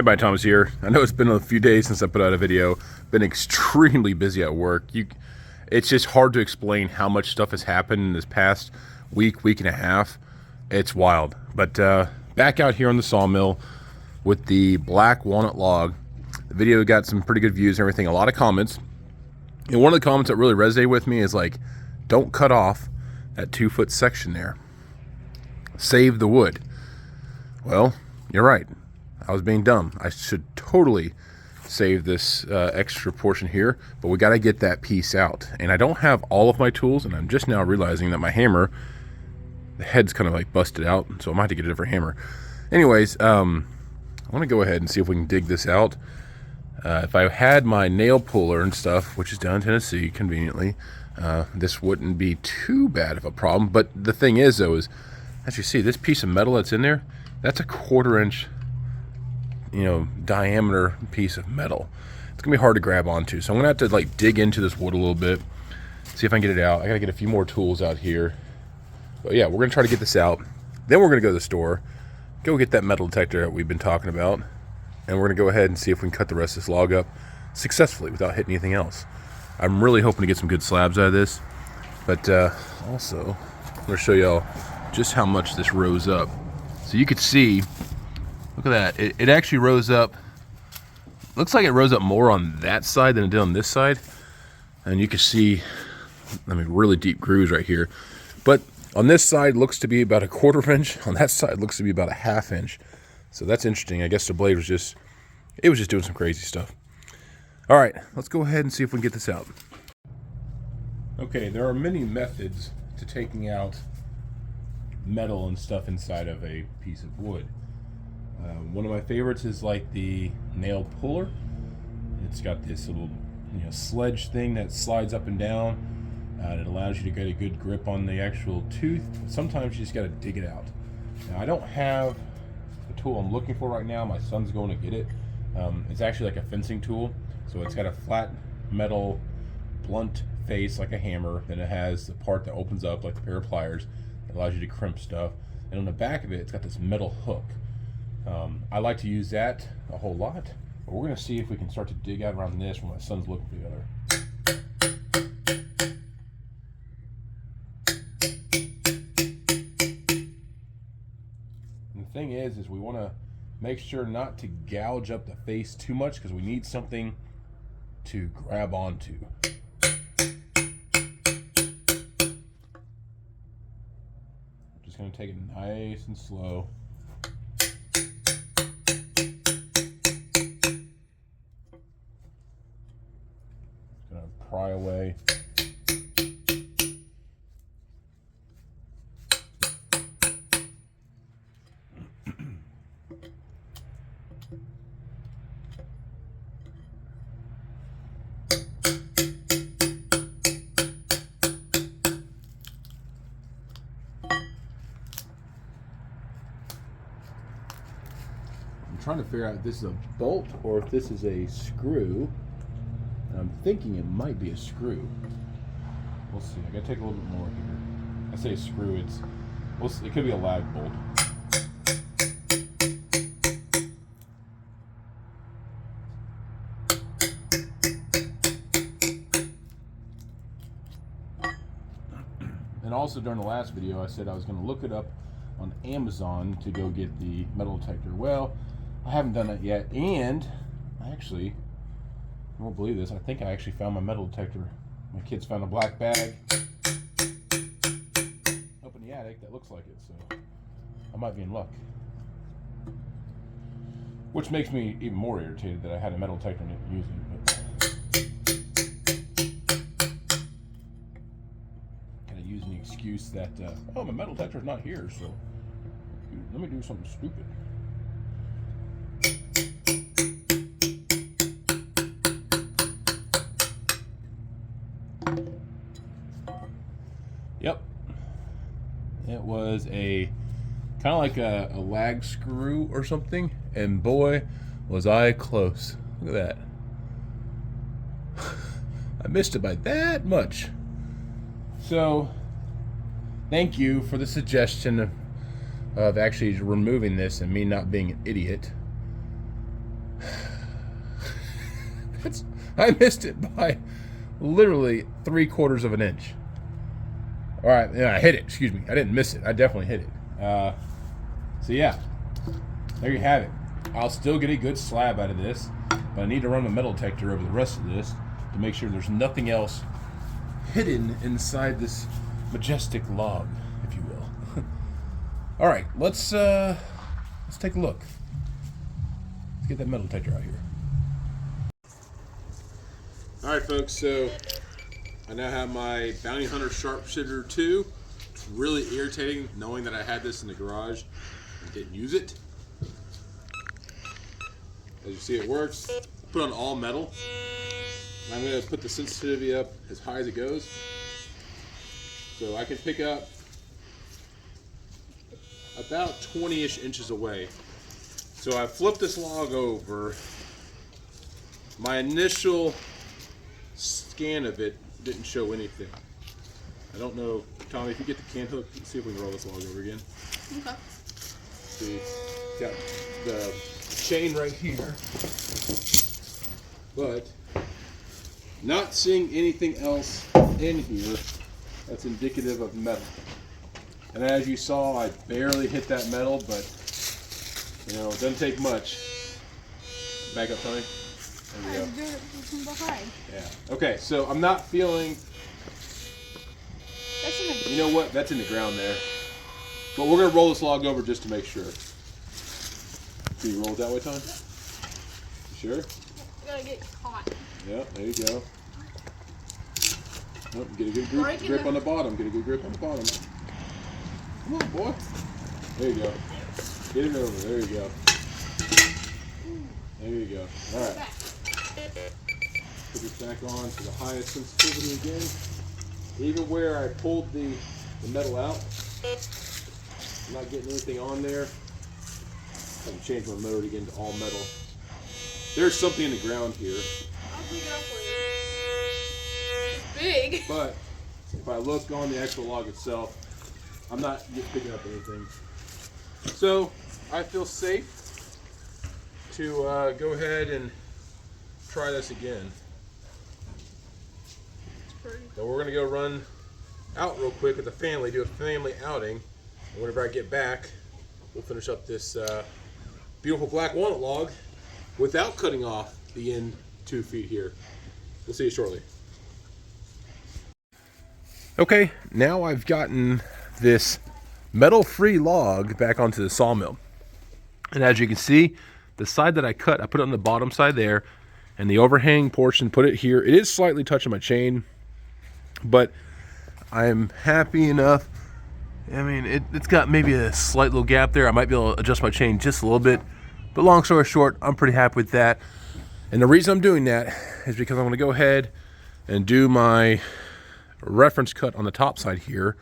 Hey, bye, Thomas here. I know it's been a few days since I put out a video. Been extremely busy at work. It's just hard to explain how much stuff has happened in this past week and a half. It's wild. But back out here on the sawmill with the Black Walnut log. The video got some pretty good views and everything, a lot of comments. And one of the comments that really resonated with me is like, don't cut off that 2-foot section there. Save the wood. Well, you're right. I was being dumb. I should totally save this extra portion here, but we got to get that piece out. And I don't have all of my tools, and I'm just now realizing that my hammer, the head's kind of like busted out, so I might have to get a different hammer. Anyways, I want to go ahead and see if we can dig this out. If I had my nail puller and stuff, which is down in Tennessee conveniently, this wouldn't be too bad of a problem. But the thing is, though, is as you see, this piece of metal that's in there, that's a 1/4 inch diameter piece of metal. It's gonna be hard to grab onto, so I'm gonna have to like dig into this wood a little bit, see if I can get it out. I gotta get a few more tools out here, but yeah, we're gonna try to get this out. Then we're gonna go to the store, go get that metal detector that we've been talking about, and we're gonna go ahead and see if we can cut the rest of this log up successfully without hitting anything else. I'm really hoping to get some good slabs out of this, but also I'm gonna show y'all just how much this rose up. So you could see, look at that. It actually rose up. Looks like it rose up more on that side than it did on this side. And you can see, really deep grooves right here. But on this side looks to be about a 1/4 inch. On that side looks to be about a 1/2 inch. So that's interesting. I guess the blade was just doing some crazy stuff. All right, let's go ahead and see if we can get this out. Okay, there are many methods to taking out metal and stuff inside of a piece of wood. One of my favorites is like the nail puller. It's got this little sledge thing that slides up and down. It allows you to get a good grip on the actual tooth. Sometimes you just got to dig it out. Now, I don't have the tool I'm looking for right now. My son's going to get it. It's actually like a fencing tool. So it's got a flat metal blunt face like a hammer. Then it has the part that opens up like a pair of pliers. It allows you to crimp stuff. And on the back of it, it's got this metal hook. I like to use that a whole lot, but we're going to see if we can start to dig out around this when my son's looking for the other. And the thing is we want to make sure not to gouge up the face too much because we need something to grab onto. Just going to take it nice and slow. Pry away. I'm trying to figure out if this is a bolt or if this is a screw. I'm thinking it might be a screw. We'll see. I gotta take a little bit more here. I say screw. It could be a lag bolt. And also during the last video, I said I was going to look it up on Amazon to go get the metal detector. Well, I haven't done that yet, and I actually, I won't believe this, I think I actually found my metal detector. My kids found a black bag up in the attic that looks like it, so I might be in luck. Which makes me even more irritated that I had a metal detector and didn't use it. But kind of using the excuse that, oh, my metal detector's not here, so let me do something stupid. Yep, it was a kind of like a lag screw or something, and boy was I close. Look at that. I missed it by that much. So thank you for the suggestion of actually removing this and me not being an idiot. I missed it by literally 3/4 of an inch. All right, yeah, I hit it. Excuse me, I didn't miss it. I definitely hit it. So yeah, there you have it. I'll still get a good slab out of this, but I need to run the metal detector over the rest of this to make sure there's nothing else hidden inside this majestic log, if you will. All right, let's take a look. Let's get that metal detector out here. All right, folks, so I now have my Bounty Hunter Sharpshooter 2. It's really irritating knowing that I had this in the garage and didn't use it. As you see, it works. Put on all metal. And I'm going to put the sensitivity up as high as it goes. So I can pick up about 20-ish inches away. So I flipped this log over. My initial scan of it didn't show anything. I don't know, Tommy, if you get the can hook, let's see if we can roll this log over again. Okay. See, got the chain right here, but not seeing anything else in here that's indicative of metal. And as you saw, I barely hit that metal, but you know, it doesn't take much. Back up, Tommy. There we go. Do it from behind. Yeah. Okay, so I'm not feeling. That's in the. You know what? That's in the ground there. But we're gonna roll this log over just to make sure. Can you roll it that way, Tom? You sure? You gotta get caught. Yeah, there you go. Oh, get a good grip on the bottom. Get a good grip on the bottom. Come on, boy. There you go. Get it over. There you go. There you go. All right. Put this back on to the highest sensitivity again. Even where I pulled the metal out, I'm not getting anything on there. I can change my mode again to all metal. There's something in the ground here. I'll pick it up for you. It's big. But if I look on the actual log itself, I'm not picking up anything. So I feel safe to go ahead and try this again. So we're gonna go run out real quick with the family, do a family outing, and whenever I get back, we'll finish up this beautiful black walnut log without cutting off the end 2 feet here. We'll see you shortly. Okay, now I've gotten this metal-free log back onto the sawmill. And as you can see, the side that I cut, I put it on the bottom side there, and the overhang portion, put it here. It is slightly touching my chain, but I'm happy enough. I mean, it's got maybe a slight little gap there. I might be able to adjust my chain just a little bit, but long story short, I'm pretty happy with that. And the reason I'm doing that is because I'm going to go ahead and do my reference cut on the top side here,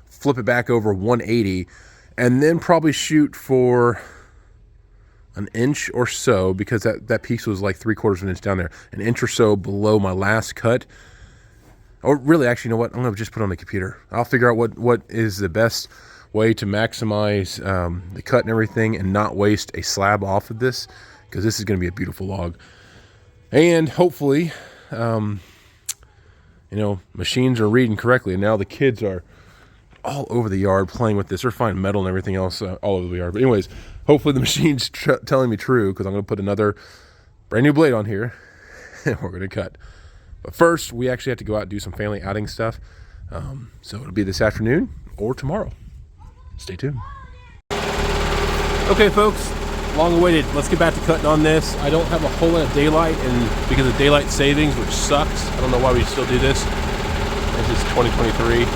flip it back over 180, and then probably shoot for an inch or so, because that piece was like 3/4 of an inch down there, an inch or so below my last cut. Or really, actually, you know what? I'm gonna just put it on the computer. I'll figure out what is the best way to maximize the cut and everything, and not waste a slab off of this, because this is gonna be a beautiful log. And hopefully, you know, machines are reading correctly, and now the kids are all over the yard playing with this. They're finding metal and everything else all over the yard. But anyways, hopefully the machine's telling me true, because I'm going to put another brand new blade on here and we're going to cut. But first, we actually have to go out and do some family outing stuff. So it'll be this afternoon or tomorrow. Stay tuned. Okay, folks, long awaited. Let's get back to cutting on this. I don't have a whole lot of daylight, and because of daylight savings, which sucks. I don't know why we still do this. This is 2023.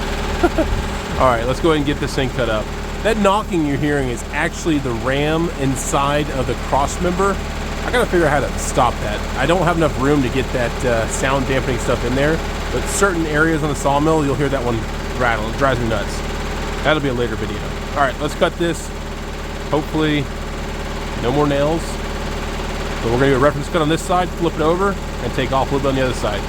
All right, let's go ahead and get this thing cut up. That knocking you're hearing is actually the ram inside of the cross member. I gotta figure out how to stop that. I don't have enough room to get that sound dampening stuff in there, but certain areas on the sawmill, you'll hear that one rattle. It drives me nuts. That'll be a later video. All right, let's cut this. Hopefully, no more nails. So we're gonna do a reference cut on this side, flip it over, and take off a little bit on the other side.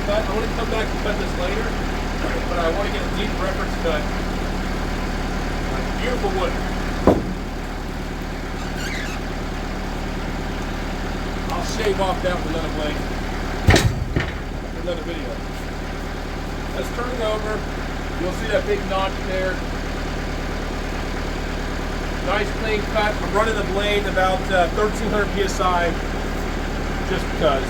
cut. I want to come back and cut this later, but I want to get a deep reference cut. Beautiful wood. I'll shave off that with another blade. Another video. Let's turn it over. You'll see that big notch there. Nice clean cut. I'm running the blade about 1300 psi just because.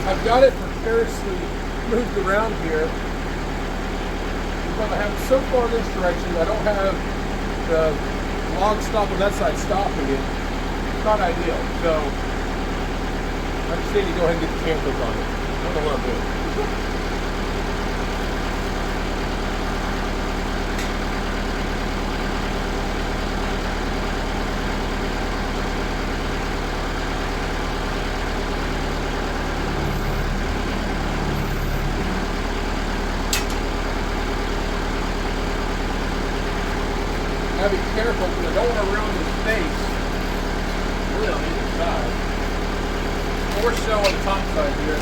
I've got it precariously moved around here because I have it so far this direction. I don't have the log stop on that side stopping it. It's not ideal. So I just need to go ahead and get the cam hook on it. I don't know what I'm doing. Gotta be careful because I don't want to ruin his face. Really on either side. More so on the top side here.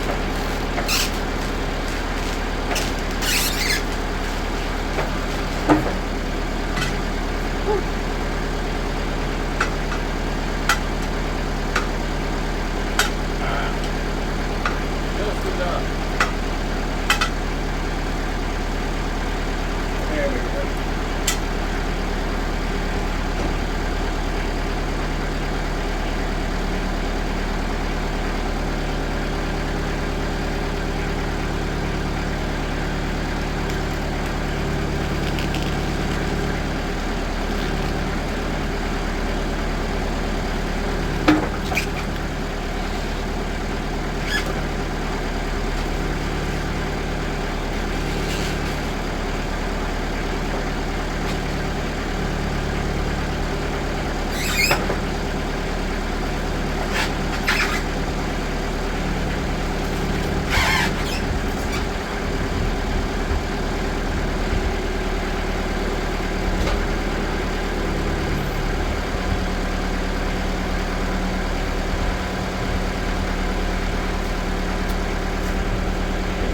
Just enough. There we go.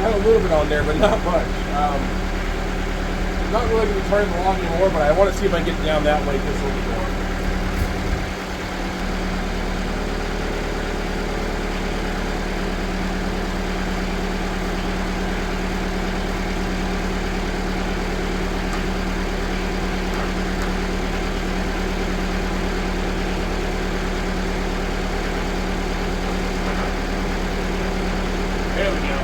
A little bit on there, but not much. I'm not really going to be turning the log anymore, but I want to see if I can get down that way just a little bit more. There we go.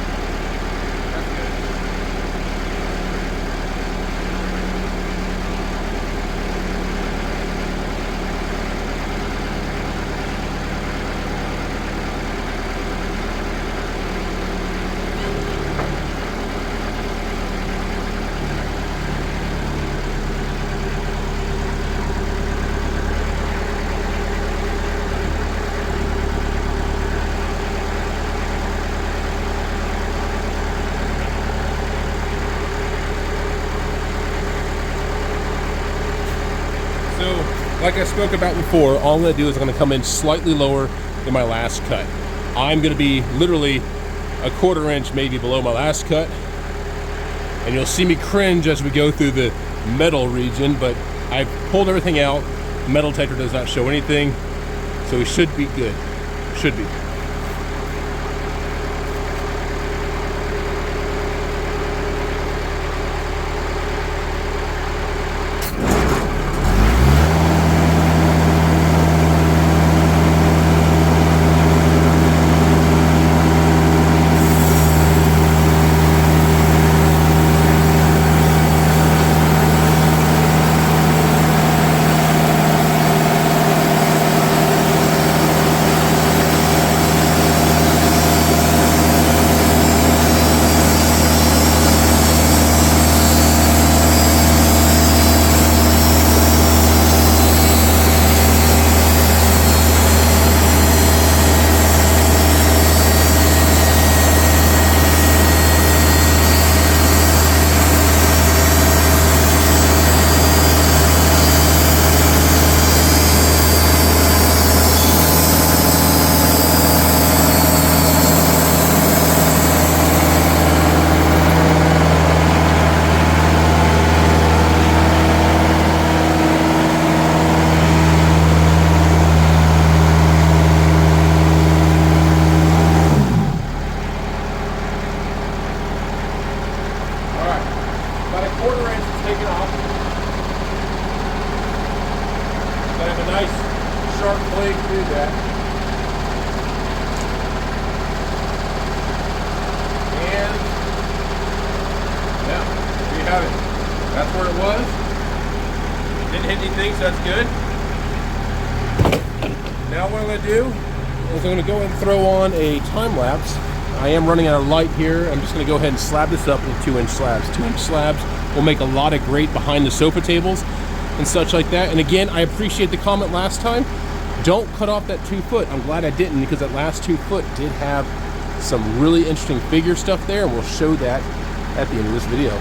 Like I spoke about before, all I'm going to do is I'm going to come in slightly lower than my last cut. I'm going to be literally a 1/4 inch maybe below my last cut. And you'll see me cringe as we go through the metal region, but I've pulled everything out. Metal detector does not show anything, so we should be good. Should be. take it off. So I have a nice sharp blade to do that. And yeah, there you have it. That's where it was. Didn't hit anything, so that's good. Now what I'm going to do is I'm going to go ahead and throw on a time lapse. I am running out of light here. I'm just going to go ahead and slab this up in 2-inch slabs. 2-inch slabs will make a lot of great behind the sofa tables and such like that. And again, I appreciate the comment last time. Don't cut off that 2 foot. I'm glad I didn't, because that last 2 foot did have some really interesting figure stuff there, and we'll show that at the end of this video.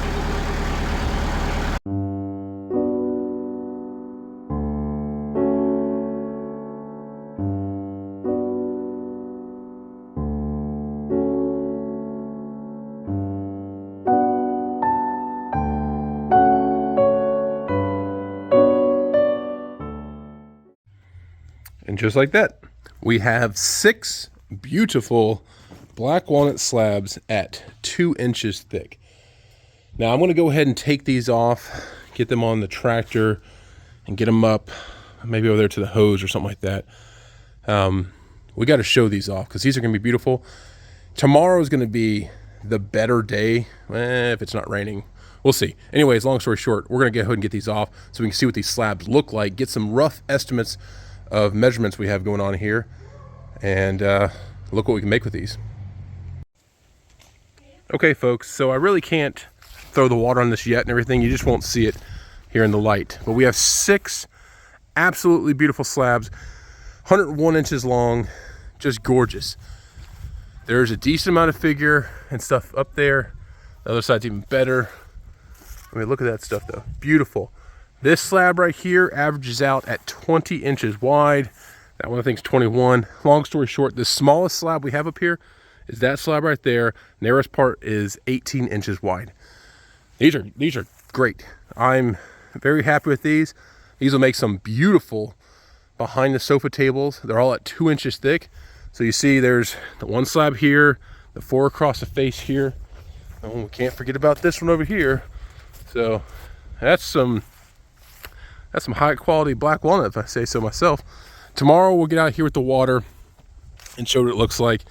And just like that, we have 6 beautiful black walnut slabs at 2 inches thick. Now I'm going to go ahead and take these off, get them on the tractor, and get them up, maybe over there to the hose or something like that. We got to show these off because these are going to be beautiful. Tomorrow is going to be the better day, if it's not raining. We'll see. Anyways, long story short, we're going to go ahead and get these off so we can see what these slabs look like, get some rough estimates of measurements we have going on here, and look what we can make with these. Okay folks, so I really can't throw the water on this yet and everything. You just won't see it here in the light, but we have 6 absolutely beautiful slabs, 101 inches long, just gorgeous. There's a decent amount of figure and stuff up there. The other side's even better. I mean, look at that stuff though, beautiful. This slab right here averages out at 20 inches wide. That one I think is 21. Long story short, the smallest slab we have up here is that slab right there. Narrowest part is 18 inches wide. These are great. I'm very happy with these. These will make some beautiful behind the sofa tables. They're all at 2 inches thick. So you see there's the one slab here, the 4 across the face here. Oh, we can't forget about this one over here. So that's some high quality black walnut, if I say so myself. Tomorrow we'll get out here with the water and show what it looks like.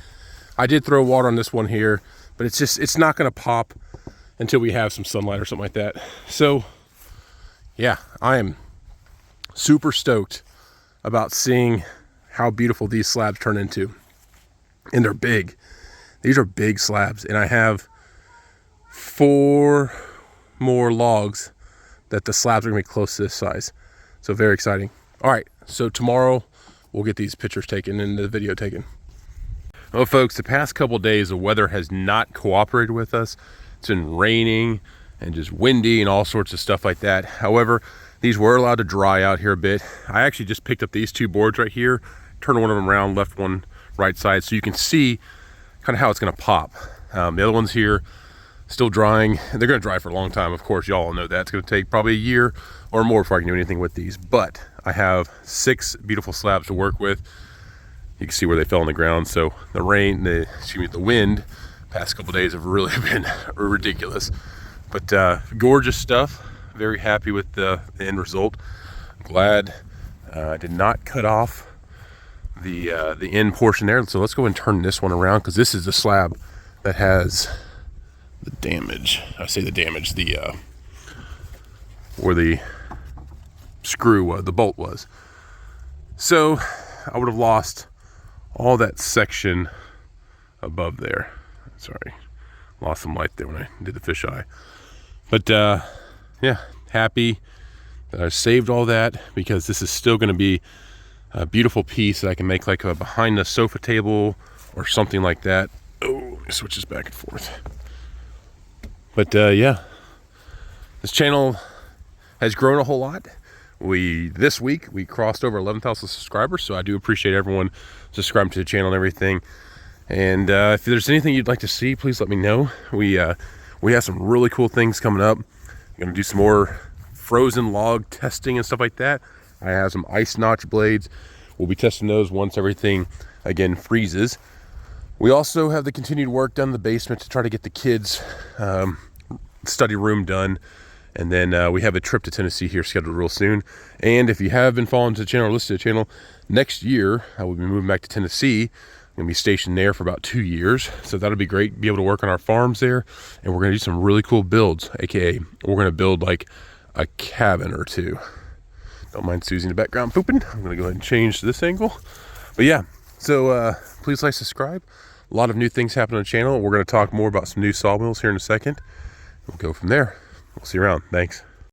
I did throw water on this one here, but it's not gonna pop until we have some sunlight or something like that. So yeah, I am super stoked about seeing how beautiful these slabs turn into. And they're big. These are big slabs, and I have 4 more logs that the slabs are gonna be close to this size. So very exciting. All right, so tomorrow we'll get these pictures taken and the video taken. Well folks, the past couple days the weather has not cooperated with us. It's been raining and just windy and all sorts of stuff like that. However, these were allowed to dry out here a bit. I actually just picked up these 2 boards right here, turned one of them around, left one right side, so you can see kind of how it's gonna pop. The other ones here, still drying. They're gonna dry for a long time, of course, y'all know that. It's gonna take probably a year or more before I can do anything with these, but I have 6 beautiful slabs to work with. You can see where they fell on the ground. So the rain, the wind, past couple days have really been ridiculous, but gorgeous stuff. Very happy with the end result. Glad I did not cut off the end portion there. So let's go and turn this one around, because this is the slab that has the damage. I say the damage, where the screw, the bolt was. So I would have lost all that section above there. Sorry, lost some light there when I did the fisheye. But yeah, happy that I saved all that, because this is still going to be a beautiful piece that I can make like a behind the sofa table or something like that. Oh, it switches back and forth. But yeah, this channel has grown a whole lot. This week we crossed over 11,000 subscribers, so I do appreciate everyone subscribing to the channel and everything. And if there's anything you'd like to see, please let me know. We have some really cool things coming up. I'm gonna do some more frozen log testing and stuff like that. I have some ice notch blades. We'll be testing those once everything again freezes. We also have the continued work done in the basement to try to get the kids' study room done And then we have a trip to Tennessee here scheduled real soon. And if you have been following the channel or listening to the channel, next year I will be moving back to Tennessee. I'm gonna be stationed there for about 2 years. So that'll be great, be able to work on our farms there. And we're gonna do some really cool builds, AKA we're gonna build like a cabin or two. Don't mind Susie in the background pooping. I'm gonna go ahead and change to this angle. But yeah, so please like, subscribe. A lot of new things happen on the channel. We're gonna talk more about some new sawmills here in a second. We'll go from there. We'll see you around. Thanks.